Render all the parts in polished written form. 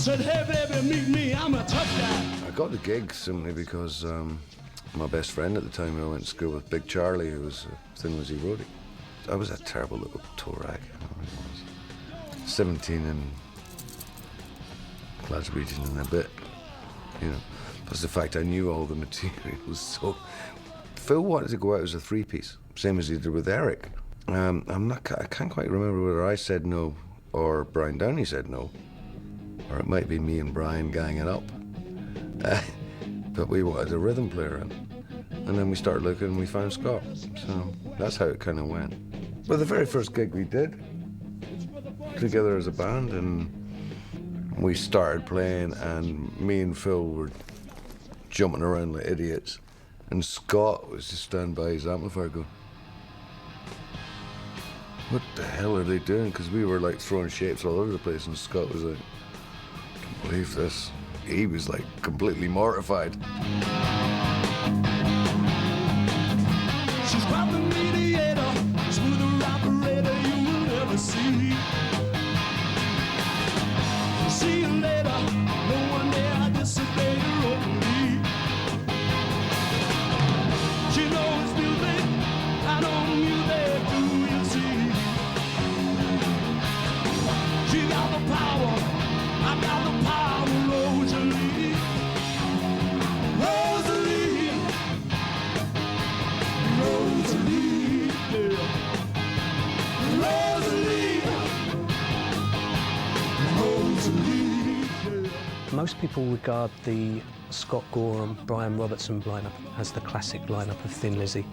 said, hey baby, meet me, I'm a tough guy. I got the gig simply because my best friend at the time I went to school with, Big Charlie, who was a Thin Lizzy roadie. I was a terrible little toe rag. I really was. 17 and Glaswegian and a bit, you know. Plus the fact I knew all the materials, so Phil wanted to go out as a three-piece, same as he did with Eric. I can't quite remember whether I said no or Brian Downey said no, or it might be me and Brian ganging up. But we wanted a rhythm player in. And then we started looking and we found Scott. So that's how it kind of went. Well, the very first gig we did together as a band, and we started playing, and me and Phil were jumping around like idiots, and Scott was just standing by his amplifier going, what the hell are they doing? Because we were like throwing shapes all over the place, and Scott was like, I can't believe this. He was like completely mortified. She's quite the mediator, smoother operator you will ever see. See you later, no one there, I disobey her openly. She knows music, I know music, do you see? She got the power, I got the power, Rosalie. Rosalie, Rosalie, yeah. Rosalie, Rosalie, yeah. Most people regard the Scott Gorham, Brian Robertson lineup as the classic lineup of Thin Lizzy.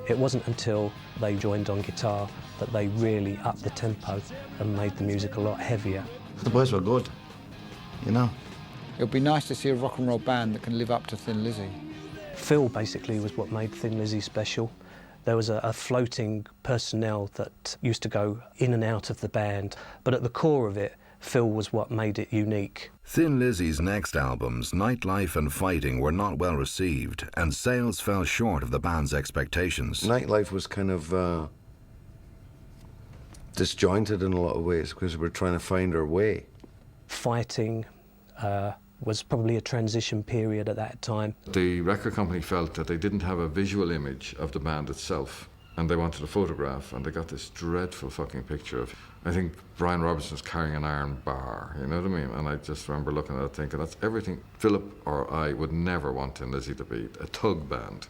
It wasn't until they joined on guitar that they really upped the tempo and made the music a lot heavier. The boys were good, you know. It would be nice to see a rock and roll band that can live up to Thin Lizzy. Phil basically was what made Thin Lizzy special. There was a floating personnel that used to go in and out of the band, but at the core of it, Phil was what made it unique. Thin Lizzy's next albums, Nightlife and Fighting, were not well received, and sales fell short of the band's expectations. Nightlife was kind of disjointed in a lot of ways because we were trying to find our way. Fighting was probably a transition period at that time. The record company felt that they didn't have a visual image of the band itself, and they wanted a photograph, and they got this dreadful fucking picture of, I think Brian Robertson's carrying an iron bar, you know what I mean? And I just remember looking at it thinking, that's everything Philip or I would never want Thin Lizzy to be, a tug band.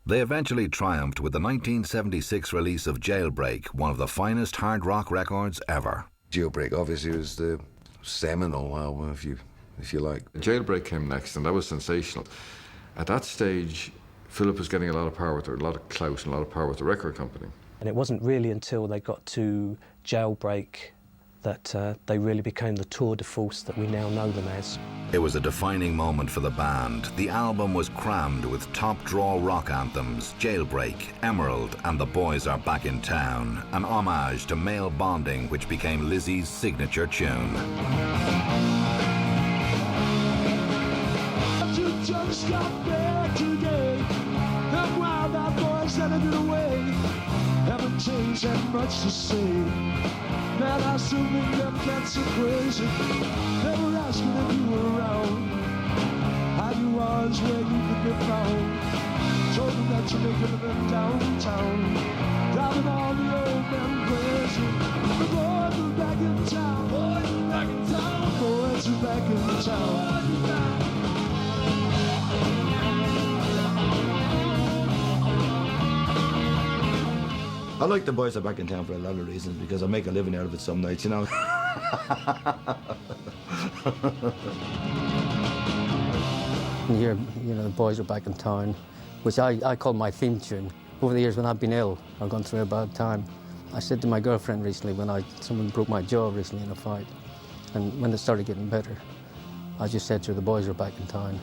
They eventually triumphed with the 1976 release of Jailbreak, one of the finest hard rock records ever. Jailbreak obviously was the seminal album, if you like. Jailbreak came next, and that was sensational. At that stage, Philip was getting a lot of power with her, a lot of clout and a lot of power with the record company. And it wasn't really until they got to Jailbreak that they really became the tour de force that we now know them as. It was a defining moment for the band. The album was crammed with top-draw rock anthems, Jailbreak, Emerald, and The Boys Are Back in Town, an homage to male bonding which became Lizzy's signature tune. You just got back today, and while that boy sending it away, haven't changed that much to say. Man, I still think them cats are crazy. They were asking if you were around, how you was, where you could be found. Told them that you make living downtown, driving all the old men crazy. The boys are back in town, boys are back in town, boys are back in town. I like The Boys Are Back in Town for a lot of reasons, because I make a living out of it some nights, you know. You know, The Boys Are Back in Town, which I call my theme tune. Over the years when I've been ill, I've gone through a bad time. I said to my girlfriend recently when someone broke my jaw recently in a fight, and when it started getting better, I just said to her, The Boys Are Back in Town.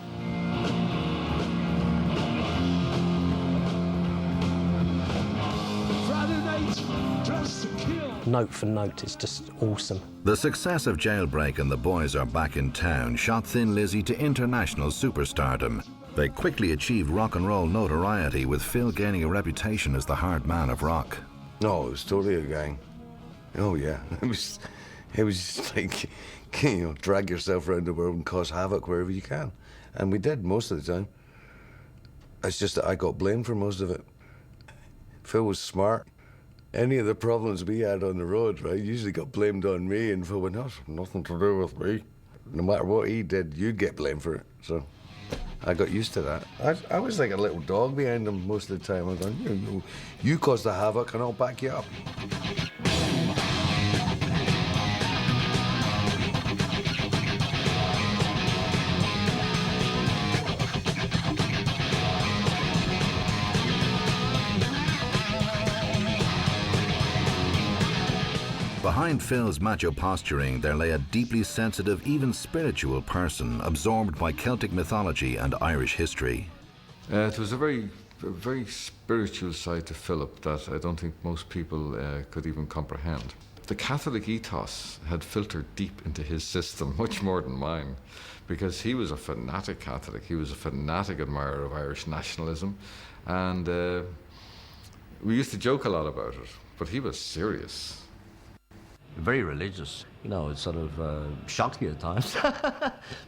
Note for note, it's just awesome. The success of Jailbreak and The Boys Are Back in Town shot Thin Lizzy to international superstardom. They quickly achieved rock and roll notoriety, with Phil gaining a reputation as the hard man of rock. No, it was totally a gang. Oh yeah, It was just like, drag yourself around the world and cause havoc wherever you can. And we did most of the time. It's just that I got blamed for most of it. Phil was smart. Any of the problems we had on the road, right, usually got blamed on me, and Phil went, that's nothing to do with me. No matter what he did, you'd get blamed for it. So I got used to that. I was like a little dog behind him most of the time. I was going, you caused the havoc and I'll back you up. Behind Phil's macho posturing, there lay a deeply sensitive, even spiritual person absorbed by Celtic mythology and Irish history. It was a very spiritual side to Philip that I don't think most people could even comprehend. The Catholic ethos had filtered deep into his system, much more than mine, because he was a fanatic Catholic. He was a fanatic admirer of Irish nationalism, and we used to joke a lot about it, but he was serious. Very religious. It sort of shocked me at times.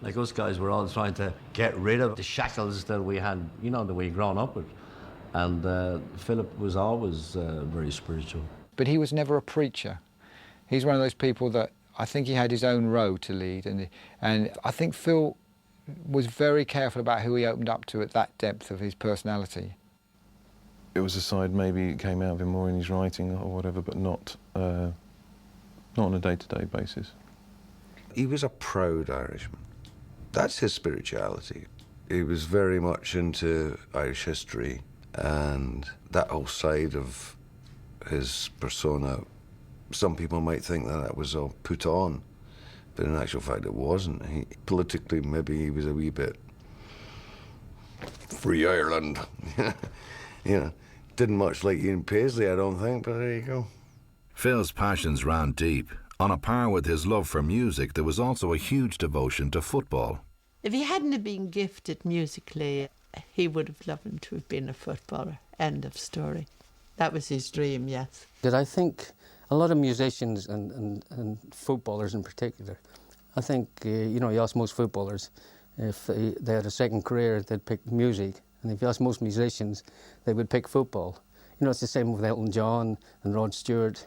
Like us guys were all trying to get rid of the shackles that we had, that we'd grown up with. And Philip was always very spiritual. But he was never a preacher. He's one of those people that I think he had his own road to lead. And I think Phil was very careful about who he opened up to at that depth of his personality. It was a side maybe came out of him more in his writing or whatever, but not on a day-to-day basis. He was a proud Irishman. That's his spirituality. He was very much into Irish history, and that whole side of his persona, some people might think that was all put on, but in actual fact it wasn't. Politically, maybe he was a wee bit free Ireland. Didn't much like Ian Paisley, I don't think, but there you go. Phil's passions ran deep. On a par with his love for music, there was also a huge devotion to football. If he hadn't have been gifted musically, he would have loved to have been a footballer. End of story. That was his dream, yes. Because I think a lot of musicians and footballers in particular, I think, you ask most footballers, if they had a second career, they'd pick music. And if you ask most musicians, they would pick football. It's the same with Elton John and Rod Stewart,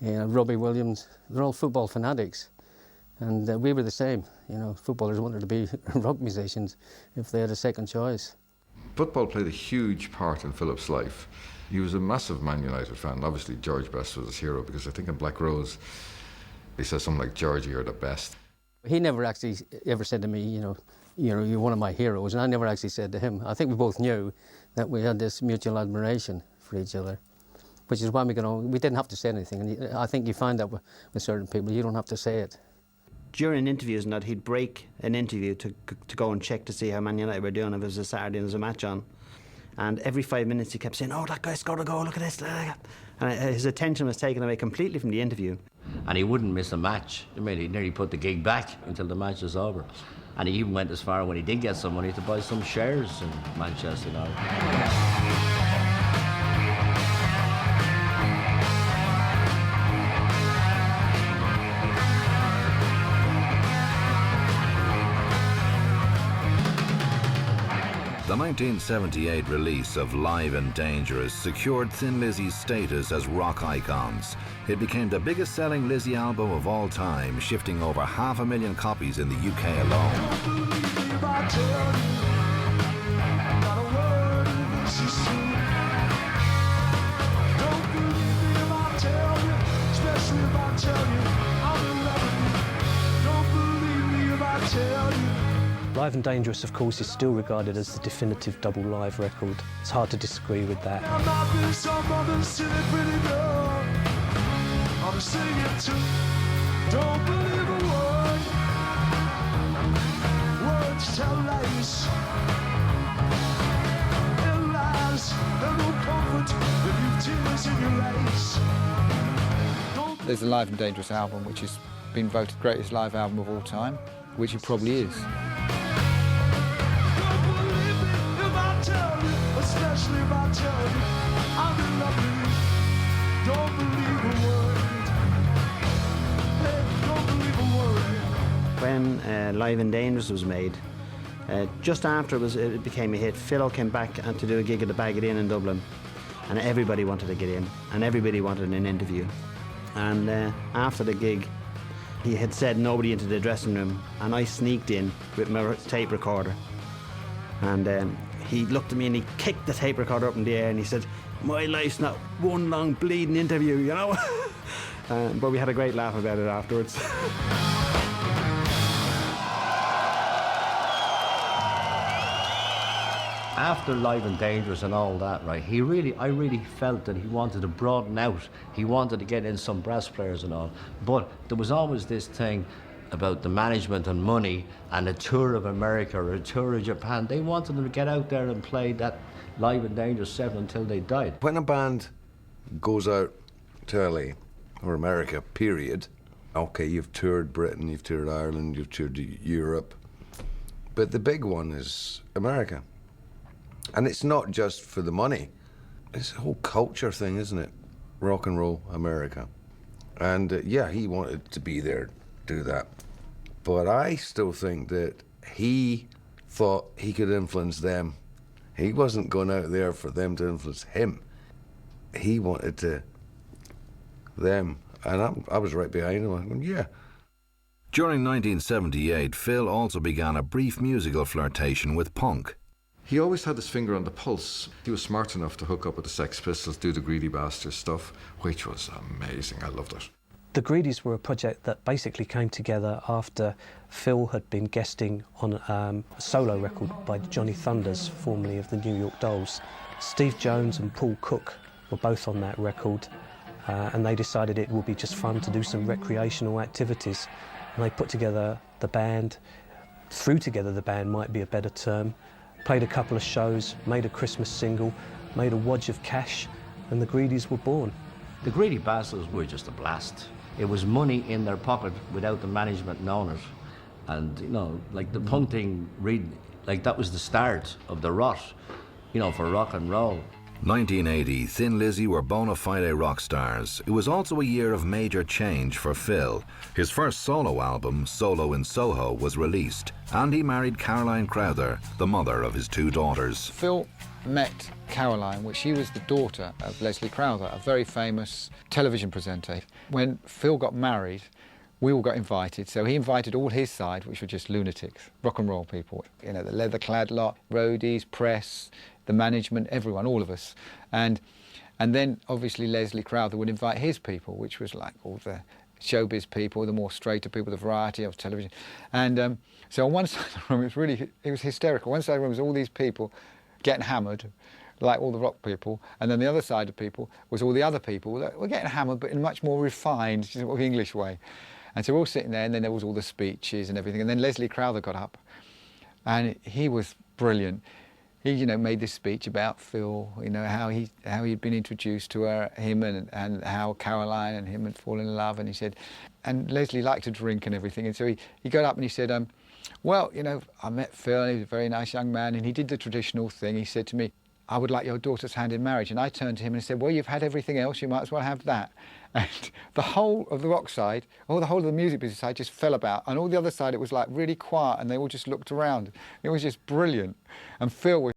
Robbie Williams. They're all football fanatics. And we were the same. Footballers wanted to be rock musicians if they had a second choice. Football played a huge part in Philip's life. He was a massive Man United fan. Obviously, George Best was his hero, because I think in Black Rose, he says something like, "Georgie, you're the best." He never actually ever said to me, you're one of my heroes, and I never actually said to him. I think we both knew that we had this mutual admiration for each other, which is why we didn't have to say anything. And I think you find that with certain people, you don't have to say it. During interviews and that, he'd break an interview to go and check to see how Man United were doing if it was a Saturday and there was a match on. And every 5 minutes he kept saying, "Oh, that guy scored a goal, look at this." And his attention was taken away completely from the interview. And he wouldn't miss a match. He nearly put the gig back until the match was over. And he even went as far, when he did get some money, to buy some shares in Manchester United. The 1978 release of Live and Dangerous secured Thin Lizzy's status as rock icons. It became the biggest selling Lizzy album of all time, shifting over 500,000 copies in the UK alone. Live and Dangerous, of course, is still regarded as the definitive double live record. It's hard to disagree with that. Don't believe a word. Words tell lies. And lies, they're no comfort if you've tears in your eyes. There's a Live and Dangerous album which has been voted greatest live album of all time, which it probably is. Especially if I tell you I'm in love with you. Don't believe a word. Hey, when Live and Dangerous was made, just after it became a hit, Phil came back to do a gig at the Bag It In Dublin, and everybody wanted to get in, and everybody wanted an interview. And after the gig, he had said nobody into the dressing room, and I sneaked in with my tape recorder. And he looked at me and he kicked the tape recorder up in the air and he said, "My life's not one long bleeding interview, you know?" But we had a great laugh about it afterwards. After Live and Dangerous and all that, right, I really felt that he wanted to broaden out. He wanted to get in some brass players and all. But there was always this thing about the management and money and a tour of America or a tour of Japan. They wanted them to get out there and play that Live and Dangerous set until they died. When a band goes out to LA or America, period, okay, you've toured Britain, you've toured Ireland, you've toured Europe, but the big one is America. And it's not just for the money. It's a whole culture thing, isn't it? Rock and roll America. And yeah, he wanted to be there, do that. But I still think that he thought he could influence them. He wasn't going out there for them to influence him. He wanted them. And I was right behind him. I went, yeah. During 1978, Phil also began a brief musical flirtation with punk. He always had his finger on the pulse. He was smart enough to hook up with the Sex Pistols, do the Greedy Bastards stuff, which was amazing. I loved it. The Greedies were a project that basically came together after Phil had been guesting on a solo record by Johnny Thunders, formerly of the New York Dolls. Steve Jones and Paul Cook were both on that record, and they decided it would be just fun to do some recreational activities. And they put together the band, threw together the band might be a better term, played a couple of shows, made a Christmas single, made a wodge of cash, and the Greedies were born. The Greedy Bastards were just a blast. It was money in their pocket without the management knowing it. And, you know, like the punk thing, like that was the start of the rot, you know, for rock and roll. 1980, Thin Lizzy were bona fide rock stars. It was also a year of major change for Phil. His first solo album, Solo in Soho, was released, and he married Caroline Crowther, the mother of his two daughters. Phil met Caroline, which she was the daughter of Leslie Crowther, a very famous television presenter. When Phil got married, we all got invited, so he invited all his side, which were just lunatics, rock and roll people. You know, the leather-clad lot, roadies, press, the management, everyone, all of us. And then, obviously, Leslie Crowther would invite his people, which was like all the showbiz people, the more straighter people, the variety of television. And so on one side of the room, it was hysterical. One side of the room was all these people getting hammered, like all the rock people, and then the other side of people was all the other people that were getting hammered, but in a much more refined, sort of English way. And so we're all sitting there, and then there was all the speeches and everything, and then Leslie Crowther got up, and he was brilliant. He, you know, made this speech about Phil, you know, how he'd been introduced to him and how Caroline and him had fallen in love, and he said, and Leslie liked to drink and everything, and so he got up and he said, well, you know, I met Phil, and he was a very nice young man, and he did the traditional thing. He said to me, I would like your daughter's hand in marriage. And I turned to him and said, well, you've had everything else, you might as well have that. And the whole of the rock side, or the whole of the music business side just fell about. And all the other side, it was like really quiet, and they all just looked around. It was just brilliant. And Phil was